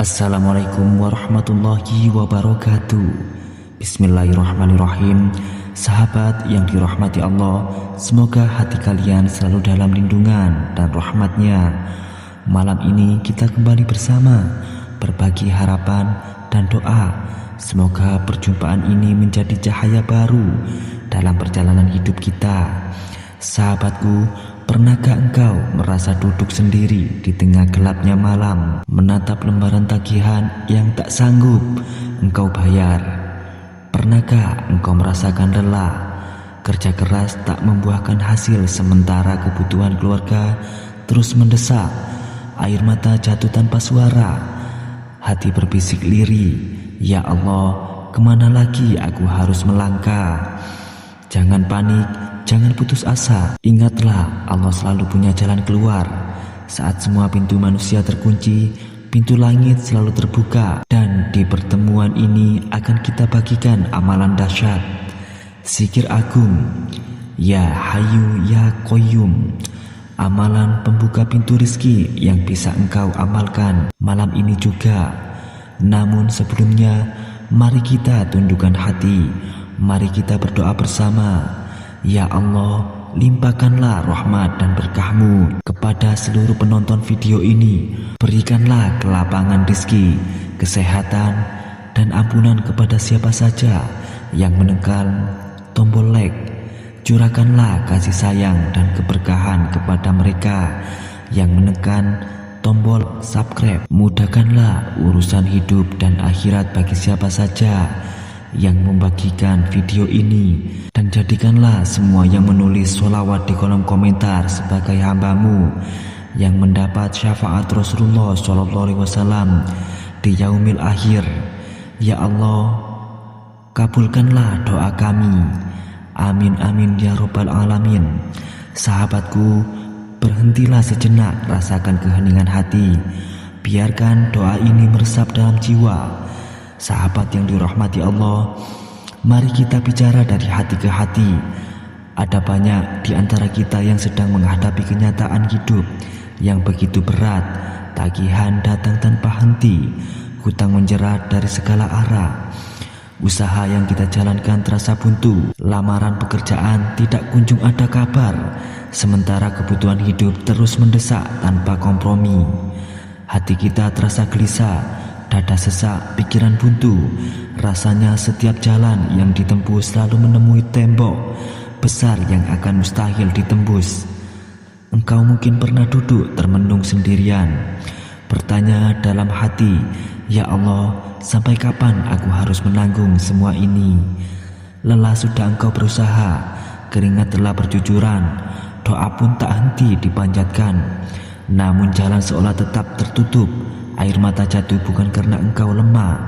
Assalamualaikum warahmatullahi wabarakatuh. Bismillahirrahmanirrahim. Sahabat yang dirahmati Allah, semoga hati kalian selalu dalam lindungan dan rahmatnya. Malam ini kita kembali bersama, berbagi harapan dan doa. Semoga perjumpaan ini menjadi cahaya baru dalam perjalanan hidup kita. Sahabatku, pernahkah engkau merasa duduk sendiri di tengah gelapnya malam, menatap lembaran tagihan yang tak sanggup engkau bayar? Pernahkah engkau merasakan lelah, kerja keras tak membuahkan hasil, sementara kebutuhan keluarga terus mendesak, air mata jatuh tanpa suara, hati berbisik lirih, ya Allah, kemana lagi aku harus melangkah? Jangan panik, jangan putus asa. Ingatlah, Allah selalu punya jalan keluar. Saat semua pintu manusia terkunci, pintu langit selalu terbuka. Dan di pertemuan ini akan kita bagikan amalan dahsyat, zikir agung, Ya Hayyu Ya Qayyum, amalan pembuka pintu rizki yang bisa engkau amalkan malam ini juga. Namun sebelumnya, mari kita tundukkan hati, mari kita berdoa bersama. Ya Allah, limpahkanlah rahmat dan berkah-Mu kepada seluruh penonton video ini. Berikanlah kelapangan rezeki, kesehatan, dan ampunan kepada siapa saja yang menekan tombol like. Curahkanlah kasih sayang dan keberkahan kepada mereka yang menekan tombol subscribe. Mudahkanlah urusan hidup dan akhirat bagi siapa saja yang membagikan video ini, dan jadikanlah semua yang menulis sholawat di kolom komentar sebagai hamba-Mu yang mendapat syafaat Rasulullah SAW di yaumil akhir. Ya Allah, kabulkanlah doa kami. Amin amin ya robbal alamin. Sahabatku, berhentilah sejenak, rasakan keheningan hati, biarkan doa ini meresap dalam jiwa. Sahabat yang dirahmati Allah, mari kita bicara dari hati ke hati. Ada banyak di antara kita yang sedang menghadapi kenyataan hidup yang begitu berat. Tagihan datang tanpa henti, hutang menjerat dari segala arah. Usaha yang kita jalankan terasa buntu, lamaran pekerjaan tidak kunjung ada kabar, sementara kebutuhan hidup terus mendesak tanpa kompromi. Hati kita terasa gelisah, dada sesak, pikiran buntu. Rasanya setiap jalan yang ditempuh selalu menemui tembok besar yang akan mustahil ditembus. Engkau mungkin pernah duduk termenung sendirian, bertanya dalam hati, Ya Allah, sampai kapan aku harus menanggung semua ini? Lelah sudah engkau berusaha, keringat telah bercucuran, doa pun tak henti dipanjatkan, namun jalan seolah tetap tertutup. Air mata jatuh bukan karena engkau lemah,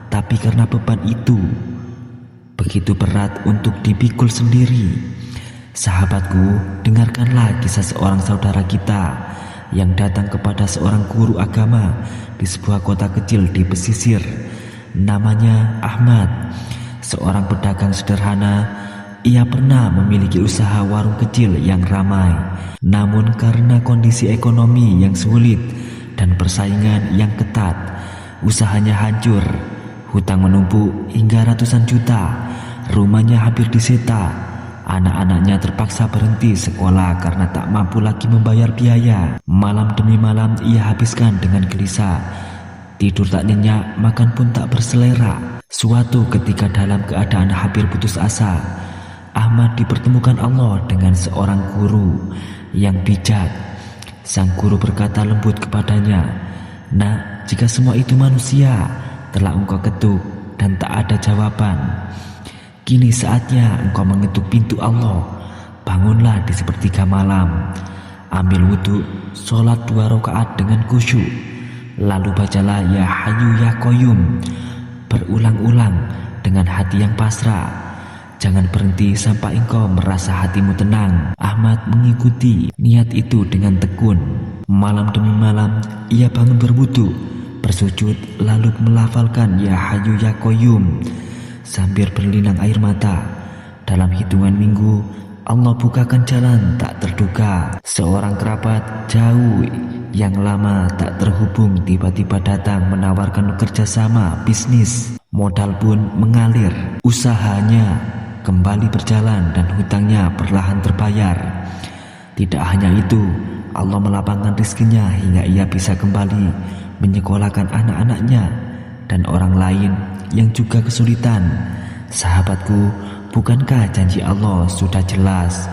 tapi karena beban itu begitu berat untuk dipikul sendiri. Sahabatku, dengarkanlah kisah seorang saudara kita yang datang kepada seorang guru agama di sebuah kota kecil di pesisir. Namanya Ahmad, seorang pedagang sederhana. Ia pernah memiliki usaha warung kecil yang ramai, namun karena kondisi ekonomi yang sulit dan persaingan yang ketat, usahanya hancur. Hutang menumpuk hingga ratusan juta, rumahnya hampir disita, anak-anaknya terpaksa berhenti sekolah karena tak mampu lagi membayar biaya. Malam demi malam ia habiskan dengan gelisah, tidur tak nyenyak, makan pun tak berselera. Suatu ketika dalam keadaan hampir putus asa, Ahmad dipertemukan Allah dengan seorang guru yang bijak. Sang guru berkata lembut kepadanya, Nak, jika semua itu manusia telah engkau ketuk dan tak ada jawaban, kini saatnya engkau mengetuk pintu Allah. Bangunlah di sepertiga malam, ambil wudhu, sholat 2 rakaat dengan khusyuk, lalu bacalah Ya Hayyu Ya Qayyum berulang-ulang dengan hati yang pasrah. Jangan berhenti sampai engkau merasa hatimu tenang. Ahmad mengikuti niat itu dengan tekun. Malam demi malam ia bangun berwudu, bersujud, lalu melafalkan Ya Hayyu Ya Qayyum sambil berlinang air mata. Dalam hitungan minggu Allah bukakan jalan tak terduga. Seorang kerabat jauh yang lama tak terhubung tiba-tiba datang menawarkan kerjasama bisnis. Modal pun mengalir, usahanya kembali berjalan dan hutangnya perlahan terbayar. Tidak hanya itu, Allah melapangkan rezekinya hingga ia bisa kembali menyekolahkan anak-anaknya dan orang lain yang juga kesulitan. Sahabatku, bukankah janji Allah sudah jelas?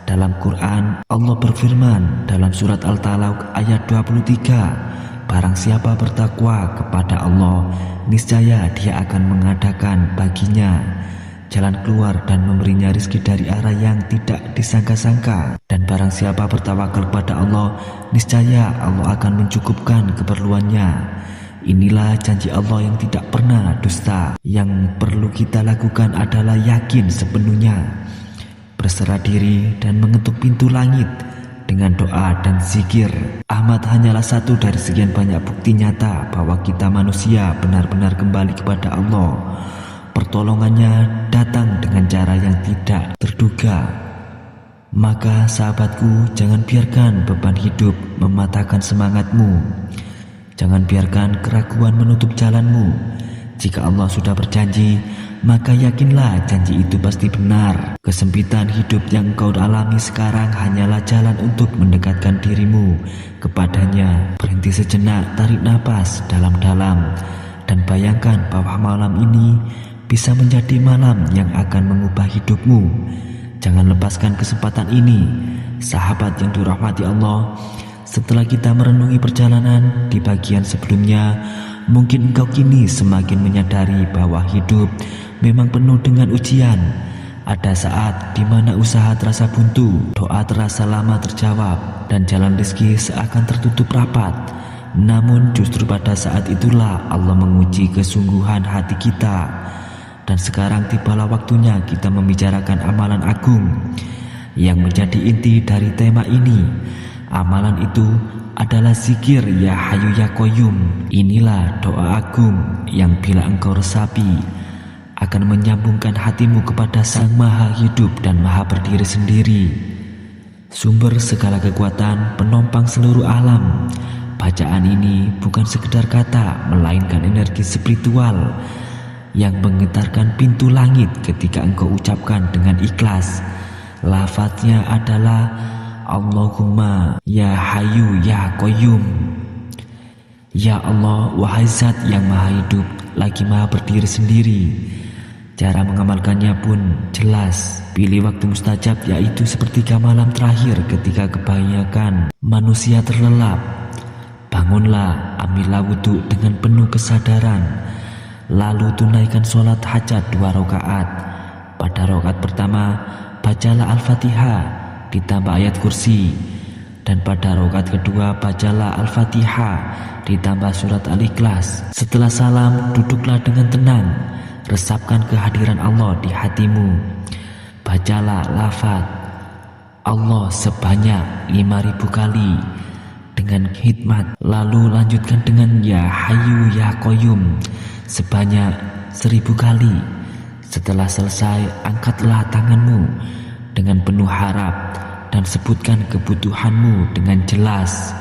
Dalam Quran, Allah berfirman dalam surat Al-Talaq ayat 23, barang siapa bertakwa kepada Allah, niscaya Dia akan mengadakan baginya jalan keluar dan memberinya rezeki dari arah yang tidak disangka-sangka. Dan barang siapa bertawakal kepada Allah, niscaya Allah akan mencukupkan keperluannya. Inilah janji Allah yang tidak pernah dusta. Yang perlu kita lakukan adalah yakin sepenuhnya, berserah diri dan mengetuk pintu langit dengan doa dan zikir. Ahmad hanyalah satu dari sekian banyak bukti nyata bahwa kita manusia benar-benar kembali kepada Allah. Pertolongannya datang dengan cara yang tidak terduga. Maka sahabatku, jangan biarkan beban hidup mematahkan semangatmu. Jangan biarkan keraguan menutup jalanmu. Jika Allah sudah berjanji, maka yakinlah janji itu pasti benar. Kesempitan hidup yang kau alami sekarang hanyalah jalan untuk mendekatkan dirimu kepadanya. Berhenti sejenak, tarik napas dalam-dalam, dan bayangkan bahwa malam ini bisa menjadi malam yang akan mengubah hidupmu. Jangan lepaskan kesempatan ini, sahabat yang dirahmati Allah. Setelah kita merenungi perjalanan di bagian sebelumnya, mungkin engkau kini semakin menyadari bahwa hidup memang penuh dengan ujian. Ada saat di mana usaha terasa buntu, doa terasa lama terjawab, dan jalan rezeki seakan tertutup rapat. Namun justru pada saat itulah Allah menguji kesungguhan hati kita. Dan sekarang tibalah waktunya kita membicarakan amalan agung yang menjadi inti dari tema ini. Amalan itu adalah zikir Ya Hayyu Ya Qayyum. Inilah doa agung yang bila engkau resapi akan menyambungkan hatimu kepada Sang Maha Hidup dan Maha Berdiri sendiri, sumber segala kekuatan, penompang seluruh alam. Bacaan ini bukan sekedar kata, melainkan energi spiritual yang menggetarkan pintu langit ketika engkau ucapkan dengan ikhlas. Lafaznya adalah Allahumma Ya Hayyu Ya Qayyum. Ya Allah, wahai Zat yang Maha Hidup lagi Maha Berdiri sendiri. Cara mengamalkannya pun jelas. Pilih waktu mustajab, yaitu sepertiga malam terakhir ketika kebanyakan manusia terlelap. Bangunlah, ambillah wudhu dengan penuh kesadaran, lalu tunaikan sholat hajat 2 rakaat. Pada rakaat pertama, bacalah Al-Fatihah ditambah ayat kursi, dan pada rakaat kedua bacalah Al-Fatihah ditambah surat Al-Ikhlas. Setelah salam, duduklah dengan tenang, resapkan kehadiran Allah di hatimu. Bacalah lafaz Allah sebanyak 5.000 kali dengan hikmat, lalu lanjutkan dengan Ya Hayyu Ya Qayyum sebanyak 1.000 kali. Setelah selesai, angkatlah tanganmu dengan penuh harap dan sebutkan kebutuhanmu dengan jelas.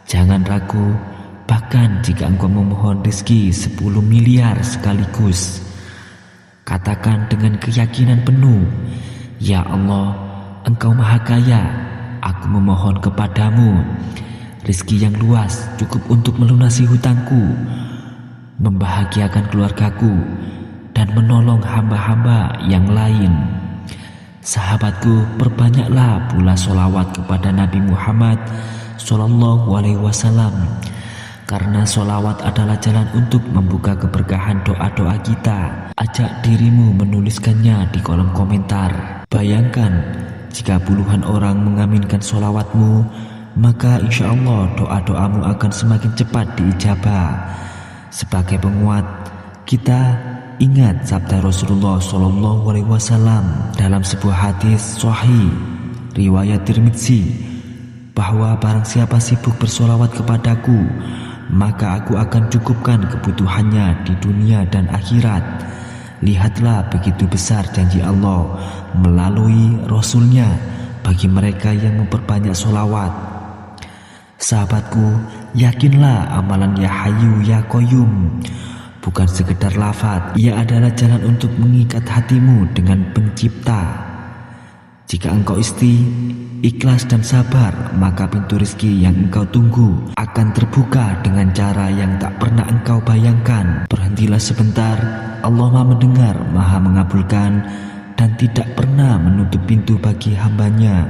Jangan ragu, bahkan jika engkau memohon rezeki 10 miliar sekaligus, katakan dengan keyakinan penuh, Ya Allah, Engkau Maha Kaya, aku memohon kepadamu rezeki yang luas cukup untuk melunasi hutangku, membahagiakan keluargaku, dan menolong hamba-hamba yang lain. Sahabatku, perbanyaklah pula sholawat kepada Nabi Muhammad SAW, karena sholawat adalah jalan untuk membuka keberkahan doa-doa kita. Ajak dirimu menuliskannya di kolom komentar. Bayangkan jika puluhan orang mengaminkan sholawatmu, maka insya Allah doa-doamu akan semakin cepat diijabah. Sebagai penguat, kita ingat sabda Rasulullah SAW dalam sebuah hadis sahih riwayat Tirmidzi, bahwa barang siapa sibuk bersolawat kepadaku, maka aku akan cukupkan kebutuhannya di dunia dan akhirat. Lihatlah begitu besar janji Allah melalui Rasul-Nya bagi mereka yang memperbanyak sholawat. Sahabatku, yakinlah amalan Ya Hayyu Ya Qayyum bukan sekedar lafaz, ia adalah jalan untuk mengikat hatimu dengan Pencipta. Jika engkau ikhlas dan sabar, maka pintu rezeki yang engkau tunggu akan terbuka dengan cara yang tak pernah engkau bayangkan. Berhentilah sebentar, Allah Maha mendengar, Maha mengabulkan, dan tidak pernah menutup pintu bagi hambanya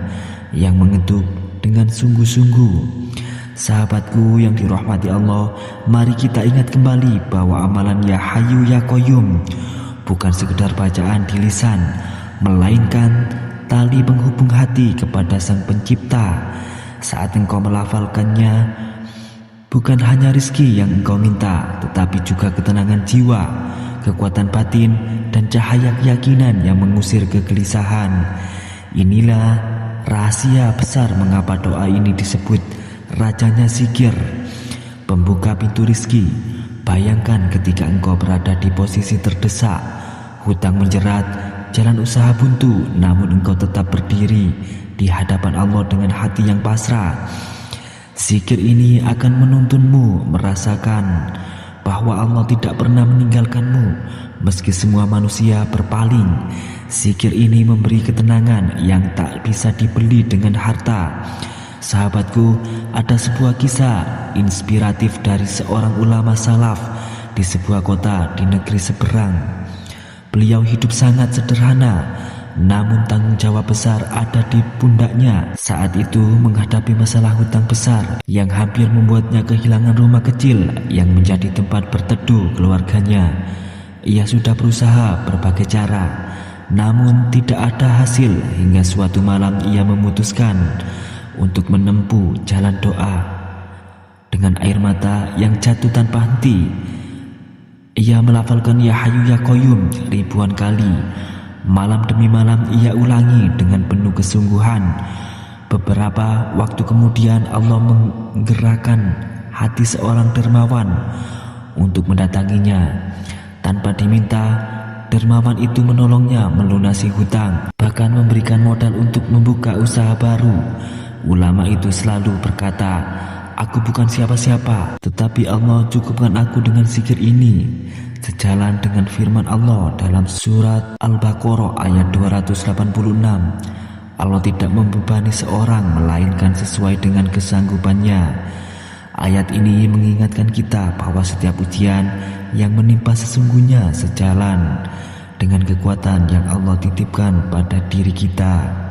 yang mengetuk dengan sungguh-sungguh. Sahabatku yang dirahmati Allah, mari kita ingat kembali bahwa amalan Ya Hayyu Ya Qayyum bukan sekedar bacaan di lisan, melainkan tali penghubung hati kepada Sang Pencipta. Saat engkau melafalkannya, bukan hanya rizki yang engkau minta, tetapi juga ketenangan jiwa, kekuatan batin, dan cahaya keyakinan yang mengusir kegelisahan. Inilah rahasia besar mengapa doa ini disebut rajanya zikir, pembuka pintu rizki. Bayangkan ketika engkau berada di posisi terdesak, hutang menjerat, jalan usaha buntu, namun engkau tetap berdiri di hadapan Allah dengan hati yang pasrah. Zikir ini akan menuntunmu merasakan bahwa Allah tidak pernah meninggalkanmu meski semua manusia berpaling. Zikir ini memberi ketenangan yang tak bisa dibeli dengan harta. Sahabatku, ada sebuah kisah inspiratif dari seorang ulama salaf di sebuah kota di negeri seberang. Beliau hidup sangat sederhana, namun tanggung jawab besar ada di pundaknya. Saat itu menghadapi masalah hutang besar yang hampir membuatnya kehilangan rumah kecil yang menjadi tempat berteduh keluarganya. Ia sudah berusaha berbagai cara, namun tidak ada hasil hingga suatu malam ia memutuskan untuk menempuh jalan doa. Dengan air mata yang jatuh tanpa henti, ia melafalkan Ya Hayyu Ya Qayyum ribuan kali. Malam demi malam ia ulangi dengan penuh kesungguhan. Beberapa waktu kemudian Allah menggerakkan hati seorang dermawan untuk mendatanginya. Tanpa diminta, dermawan itu menolongnya melunasi hutang, bahkan memberikan modal untuk membuka usaha baru. Ulama itu selalu berkata, "Aku bukan siapa-siapa, tetapi Allah cukupkan aku dengan zikir ini." Sejalan dengan firman Allah dalam surat Al-Baqarah ayat 286, Allah tidak membebani seorang melainkan sesuai dengan kesanggupannya. Ayat ini mengingatkan kita bahwa setiap ujian yang menimpa sesungguhnya sejalan dengan kekuatan yang Allah titipkan pada diri kita.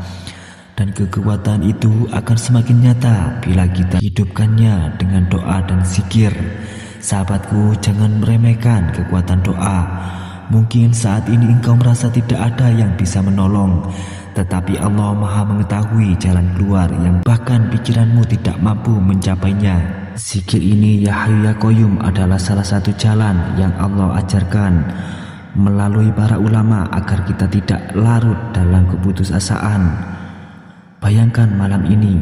Dan kekuatan itu akan semakin nyata bila kita hidupkannya dengan doa dan zikir. Sahabatku, jangan meremehkan kekuatan doa. Mungkin saat ini engkau merasa tidak ada yang bisa menolong, tetapi Allah Maha mengetahui jalan keluar yang bahkan pikiranmu tidak mampu mencapainya. Zikir ini Ya Hayyu Ya Qayyum adalah salah satu jalan yang Allah ajarkan melalui para ulama agar kita tidak larut dalam keputusasaan. Bayangkan malam ini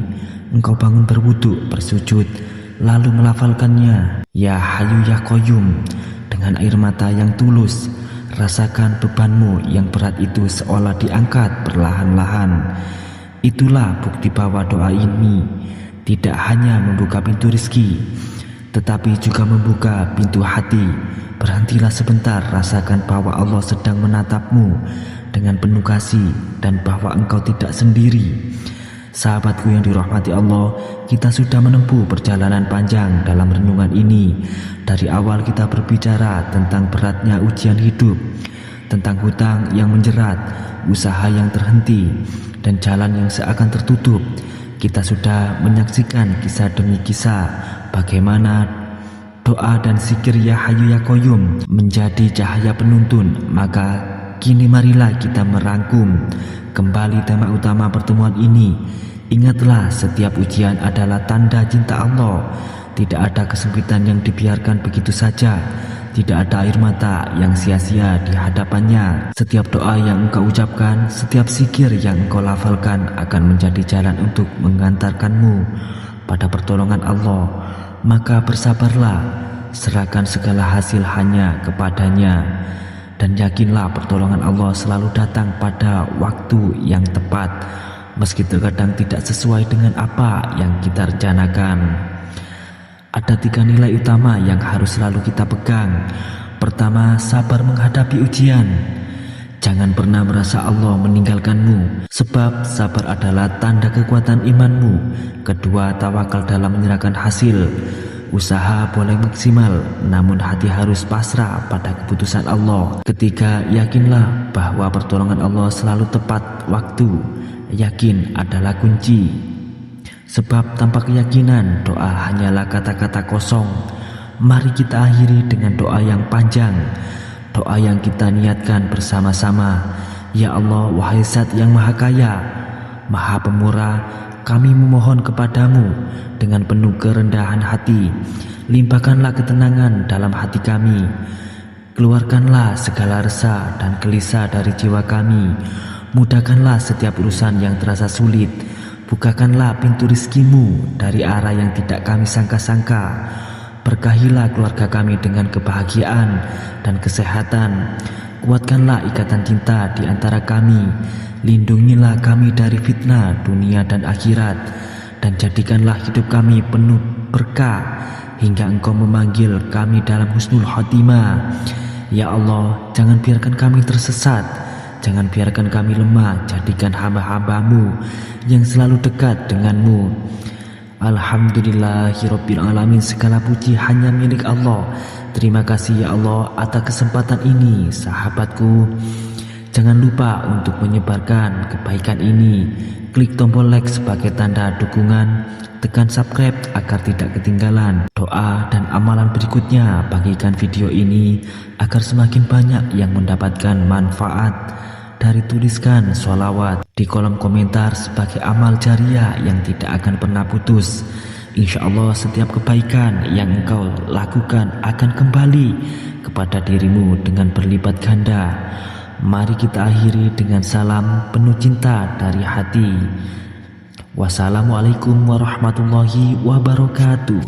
engkau bangun berwudu, bersujud, lalu melafalkannya Ya Hayyu Ya Qayyum dengan air mata yang tulus. Rasakan bebanmu yang berat itu seolah diangkat perlahan-lahan. Itulah bukti bahwa doa ini tidak hanya membuka pintu rezeki, tetapi juga membuka pintu hati. Berhentilah sebentar, rasakan bahwa Allah sedang menatapmu dengan penuh kasih dan bahwa engkau tidak sendiri. Sahabatku yang dirahmati Allah, kita sudah menempuh perjalanan panjang dalam renungan ini. Dari awal kita berbicara tentang beratnya ujian hidup, tentang hutang yang menjerat, usaha yang terhenti, dan jalan yang seakan tertutup. Kita sudah menyaksikan kisah demi kisah bagaimana doa dan zikir Ya Hayyu Ya Qayyum menjadi cahaya penuntun. Maka kini marilah kita merangkum kembali tema utama pertemuan ini. Ingatlah, setiap ujian adalah tanda cinta Allah. Tidak ada kesempitan yang dibiarkan begitu saja. Tidak ada air mata yang sia-sia di hadapannya. Setiap doa yang engkau ucapkan, setiap zikir yang engkau lafalkan akan menjadi jalan untuk mengantarkanmu pada pertolongan Allah. Maka bersabarlah, serahkan segala hasil hanya kepadanya. dan yakinlah pertolongan Allah selalu datang pada waktu yang tepat, meski terkadang tidak sesuai dengan apa yang kita rencanakan. Ada 3 nilai utama yang harus selalu kita pegang. Pertama, sabar menghadapi ujian. Jangan pernah merasa Allah meninggalkanmu, sebab sabar adalah tanda kekuatan imanmu. Kedua, tawakal dalam menyerahkan hasil. Usaha boleh maksimal, namun hati harus pasrah pada keputusan Allah. Ketiga, yakinlah bahwa pertolongan Allah selalu tepat waktu. Yakin adalah kunci, sebab tanpa keyakinan doa hanyalah kata-kata kosong. Mari kita akhiri dengan doa yang panjang, doa yang kita niatkan bersama-sama. Ya Allah, wahai Zat yang Maha Kaya, Maha Pemurah, kami memohon kepadamu dengan penuh kerendahan hati. Limpahkanlah ketenangan dalam hati kami. Keluarkanlah segala resah dan gelisah dari jiwa kami. Mudahkanlah setiap urusan yang terasa sulit. Bukakanlah pintu rizkimu dari arah yang tidak kami sangka-sangka. Berkahilah keluarga kami dengan kebahagiaan dan kesehatan. Kuatkanlah ikatan cinta di antara kami. Lindungilah kami dari fitnah dunia dan akhirat, dan jadikanlah hidup kami penuh berkah hingga Engkau memanggil kami dalam husnul khotimah. Ya Allah, jangan biarkan kami tersesat, jangan biarkan kami lemah. Jadikan hamba-hamba-Mu yang selalu dekat denganmu. Alhamdulillahirabbil alamin. Segala puji hanya milik Allah. Terima kasih ya Allah atas kesempatan ini. Sahabatku, jangan lupa untuk menyebarkan kebaikan ini. Klik tombol like sebagai tanda dukungan. Tekan subscribe agar tidak ketinggalan doa dan amalan berikutnya. Bagikan video ini agar semakin banyak yang mendapatkan manfaat dari tuliskan sholawat di kolom komentar sebagai amal jariah yang tidak akan pernah putus. Insya Allah setiap kebaikan yang engkau lakukan akan kembali kepada dirimu dengan berlipat ganda. Mari kita akhiri dengan salam penuh cinta dari hati. Wassalamualaikum warahmatullahi wabarakatuh.